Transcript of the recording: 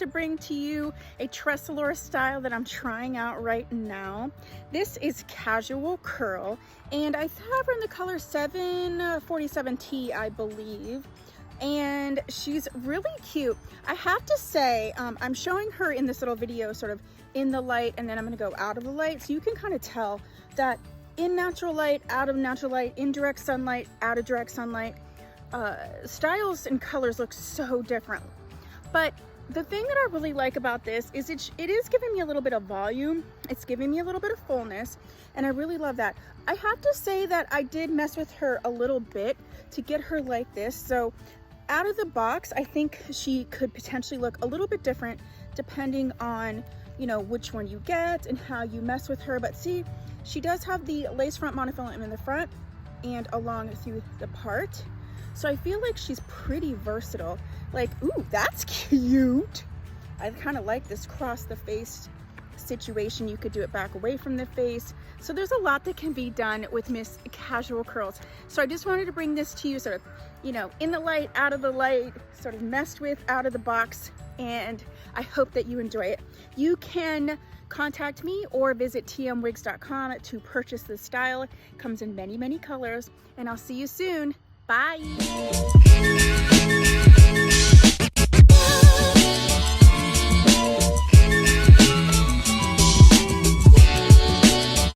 to bring to you a Tressallure style that I'm trying out right now. This is Casual Curl, and I have her in the color 747T, I believe. And she's really cute. I have to say, I'm showing her in this little video sort of in the light, and then I'm gonna go out of the light, so you can kind of tell that in natural light, out of natural light, in direct sunlight, out of direct sunlight, styles and colors look so different. But the thing that I really like about this is it is giving me a little bit of volume. It's giving me a little bit of fullness, and I really love that. I have to say that I did mess with her a little bit to get her like this. So out of the box, I think she could potentially look a little bit different depending on, you know, which one you get and how you mess with her. But see, she does have the lace front monofilament in the front and along through the part. So I feel like she's pretty versatile. Like, ooh, that's cute. I kind of like this cross the face situation. You could do it back away from the face. So there's a lot that can be done with Miss Casual Curls. So I just wanted to bring this to you sort of, you know, in the light, out of the light, sort of messed with, out of the box, and I hope that you enjoy it. You can contact me or visit tmwigs.com to purchase this style. It comes in many, many colors, and I'll see you soon. Bye.